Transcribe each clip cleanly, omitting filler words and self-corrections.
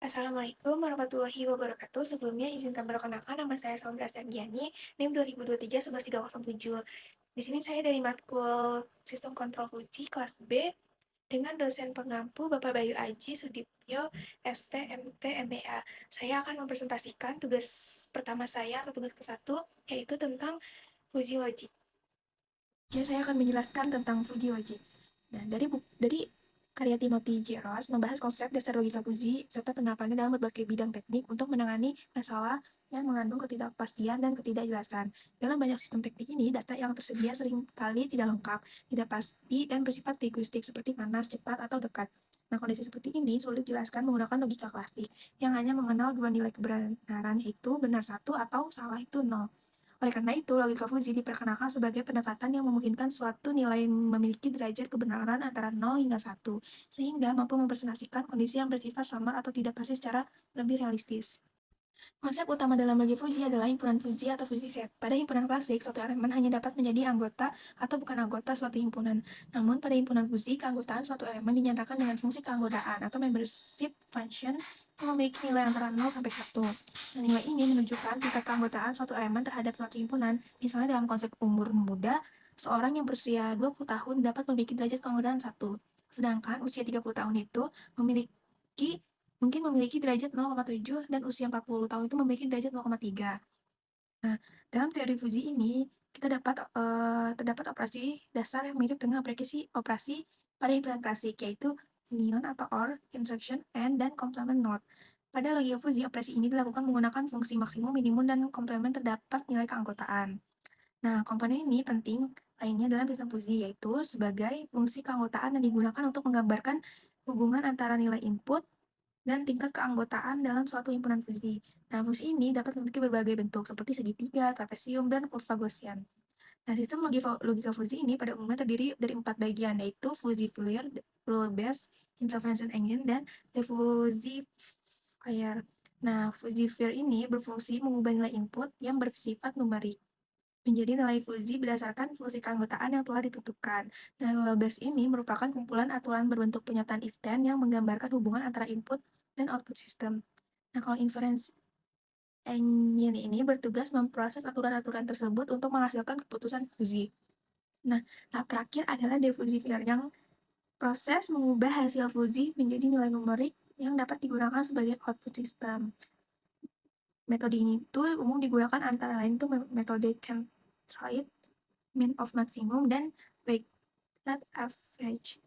Assalamualaikum warahmatullahi wabarakatuh. Sebelumnya izinkan perkenalkan nama saya Saundra Sargiani, NIM 2023-11307. Di sini saya dari matkul Sistem Kontrol Fuji kelas B dengan dosen pengampu Bapak Bayu Aji Sudipyo, ST, MT, MBA. Saya akan mempresentasikan tugas pertama saya atau tugas ke-1, yaitu tentang Fuji Logic. Oke, saya akan menjelaskan tentang Fuji Logic. Nah, dari karya Timothy J. Ross membahas konsep dasar logika Fuji serta penerapannya dalam berbagai bidang teknik untuk menangani masalah yang mengandung ketidakpastian dan ketidakjelasan. Dalam banyak sistem teknik ini, data yang tersedia seringkali tidak lengkap, tidak pasti, dan bersifat linguistik seperti panas, cepat, atau dekat. Nah, kondisi seperti ini sulit dijelaskan menggunakan logika klasik yang hanya mengenal dua nilai kebenaran, yaitu benar satu atau salah itu nol. Oleh karena itu, logika Fuji diperkenalkan sebagai pendekatan yang memungkinkan suatu nilai memiliki derajat kebenaran antara 0 hingga 1, sehingga mampu mempresentasikan kondisi yang bersifat samar atau tidak pasti secara lebih realistis. Konsep utama dalam logika Fuji adalah himpunan Fuji atau Fuji set. Pada himpunan klasik, suatu elemen hanya dapat menjadi anggota atau bukan anggota suatu himpunan. Namun, pada himpunan Fuji, keanggotaan suatu elemen dinyatakan dengan fungsi keanggotaan atau membership function yang memiliki nilai antara 0 sampai 1. Nah, nilai ini menunjukkan tingkat keanggotaan suatu elemen terhadap suatu himpunan. Misalnya dalam konsep umur muda, seorang yang berusia 20 tahun dapat memiliki derajat keanggotaan 1. Sedangkan usia 30 tahun itu mungkin memiliki derajat 0,7 dan usia 40 tahun itu memiliki derajat 0,3. Nah, dalam teori Fuji ini kita terdapat operasi dasar yang mirip dengan operasi pada himpunan klasik, yaitu union atau or, interaction, and, dan complement not. Pada logika Fuji, operasi ini dilakukan menggunakan fungsi maksimum, minimum, dan komplement terdapat nilai keanggotaan. Nah, komponen ini penting lainnya dalam sistem Fuji, yaitu sebagai fungsi keanggotaan yang digunakan untuk menggambarkan hubungan antara nilai input dan tingkat keanggotaan dalam suatu himpunan Fuji. Nah, fungsi ini dapat memiliki berbagai bentuk seperti segitiga, trapesium, dan kurva Gaussian. Nah, sistem logika Fuji ini pada umumnya terdiri dari 4 bagian, yaitu Fuji Fourier, Rule Based, Intervention Engine, dan Diffusifier. Nah, Fuji Fourier ini berfungsi mengubah nilai input yang bersifat numerik menjadi nilai Fuji berdasarkan fungsi keanggotaan yang telah ditentukan. Nah, rule base ini merupakan kumpulan aturan berbentuk pernyataan if-then yang menggambarkan hubungan antara input dan output sistem. Nah, kalau inference engine ini bertugas memproses aturan-aturan tersebut untuk menghasilkan keputusan Fuji. Nah, tahap terakhir adalah diffusifier yang proses mengubah hasil Fuji menjadi nilai numerik yang dapat digunakan sebagai output sistem. Metode ini tuh umum digunakan antara lain tuh metode Kent-Wright, mean of maximum, dan weighted average.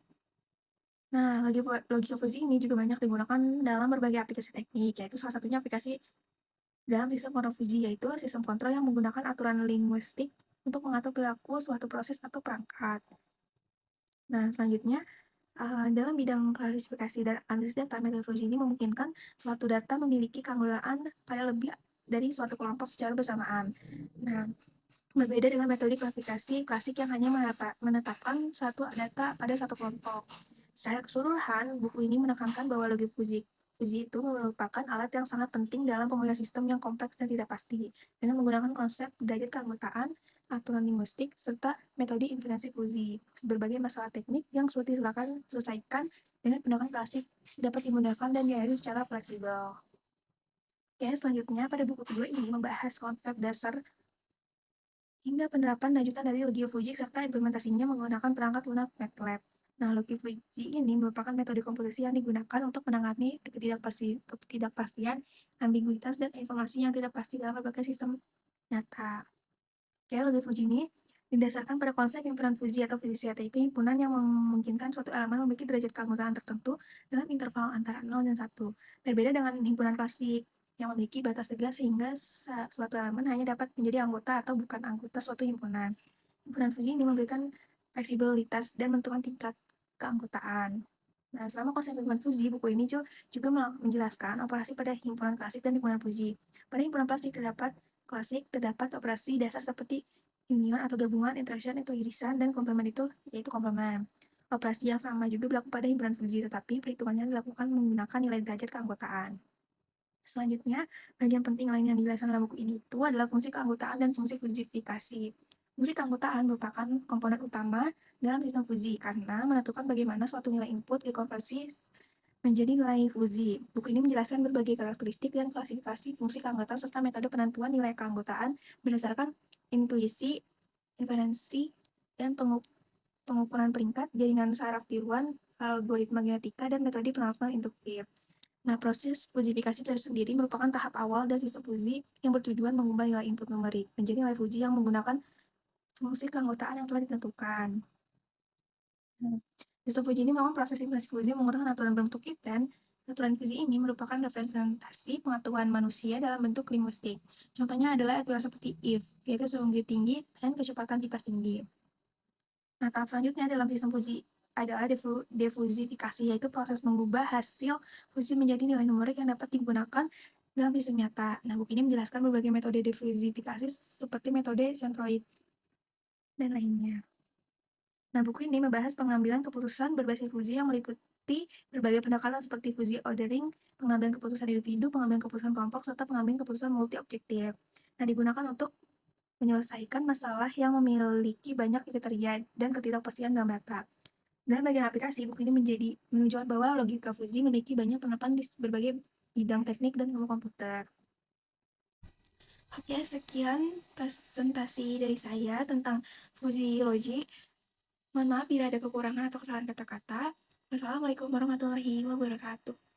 Nah, logika Fuji ini juga banyak digunakan dalam berbagai aplikasi teknik, yaitu salah satunya aplikasi dalam sistem kontrol Fuji, yaitu sistem kontrol yang menggunakan aturan linguistik untuk mengatur perilaku suatu proses atau perangkat. Nah, selanjutnya, dalam bidang klasifikasi dan analisis data, metode Fuji ini memungkinkan suatu data memiliki keanggotaan pada lebih dari suatu kelompok secara bersamaan. Nah, berbeda dengan metode klasifikasi klasik yang hanya menetapkan satu data pada satu kelompok. Secara keseluruhan, buku ini menekankan bahwa logika Fuji itu merupakan alat yang sangat penting dalam pemulihan sistem yang kompleks dan tidak pasti, dengan menggunakan konsep derajat keanggotaan, aturan linguistik, serta metode inferensi Fuji. Berbagai masalah teknik yang sulit diselesaikan dengan pendekatan klasik dapat dimudahkan dan dianalisis secara fleksibel. Oke, selanjutnya pada buku kedua ini membahas konsep dasar hingga penerapan lanjutan dari logika Fuji serta implementasinya menggunakan perangkat lunak MATLAB. Nah, logika Fuji ini merupakan metode komputasi yang digunakan untuk menangani ketidakpastian, ambiguitas, dan informasi yang tidak pasti dalam berbagai sistem nyata. Oke, logika Fuji ini didasarkan pada konsep himpunan Fuji atau Fuji set, yaitu himpunan yang memungkinkan suatu elemen memiliki derajat keanggotaan tertentu dalam interval antara 0 dan 1. Berbeda dengan himpunan klasik yang memiliki batas tegas sehingga suatu elemen hanya dapat menjadi anggota atau bukan anggota suatu himpunan. Himpunan Fuji ini memberikan fleksibilitas dan menentukan tingkat keanggotaan. Nah, selama konsep himpunan Fuji, buku ini juga menjelaskan operasi pada himpunan klasik dan himpunan Fuji. Pada himpunan klasik terdapat operasi dasar seperti union atau gabungan, interaction atau irisan, dan komplement yaitu komplement. Operasi yang sama juga berlaku pada himpunan Fuji, tetapi perhitungannya dilakukan menggunakan nilai derajat keanggotaan. Selanjutnya, bagian penting lain yang dijelaskan dalam buku ini itu adalah fungsi keanggotaan dan fungsi fujifikasi. Fungsi keanggotaan merupakan komponen utama dalam sistem Fuji karena menentukan bagaimana suatu nilai input dikonversi menjadi nilai fuzzi. Buku ini menjelaskan berbagai karakteristik dan klasifikasi fungsi keanggotaan serta metode penentuan nilai keanggotaan berdasarkan intuisi, inferensi, dan pengukuran peringkat, jaringan saraf tiruan, algoritma genetika, dan metode penalaran induktif. Nah, proses fuzifikasi tersendiri merupakan tahap awal dari sistem fuzzi yang bertujuan mengubah nilai input numerik menjadi nilai fuzzi yang menggunakan fungsi keanggotaan yang telah ditentukan. Nah, sistem fuzzi ini memang proses simulasi fuzzi menggunakan aturan berbentuk if then. Aturan fuzzi ini merupakan representasi pengetahuan manusia dalam bentuk linguistik. Contohnya adalah aturan seperti if, yaitu suhu tinggi dan kecepatan kipas tinggi. Nah, tahap selanjutnya dalam sistem fuzzi adalah defuzifikasi, yaitu proses mengubah hasil fuzzi menjadi nilai numerik yang dapat digunakan dalam sistem nyata. Nah, buku ini menjelaskan berbagai metode defuzifikasi seperti metode centroid dan lainnya. Nah, buku ini membahas pengambilan keputusan berbasis fuzzi yang meliputi berbagai pendekatan seperti fuzzi ordering, pengambilan keputusan individu, pengambilan keputusan kelompok, serta pengambilan keputusan multi-objektif. Nah, digunakan untuk menyelesaikan masalah yang memiliki banyak kriteria dan ketidakpastian dalam data. Dalam bagian aplikasi, buku ini menunjukkan bahwa logika fuzzi memiliki banyak penerapan di berbagai bidang teknik dan ilmu komputer. Oke, sekian presentasi dari saya tentang fuzzi logic. Mohon maaf bila ada kekurangan atau kesalahan kata-kata. Wassalamualaikum warahmatullahi wabarakatuh.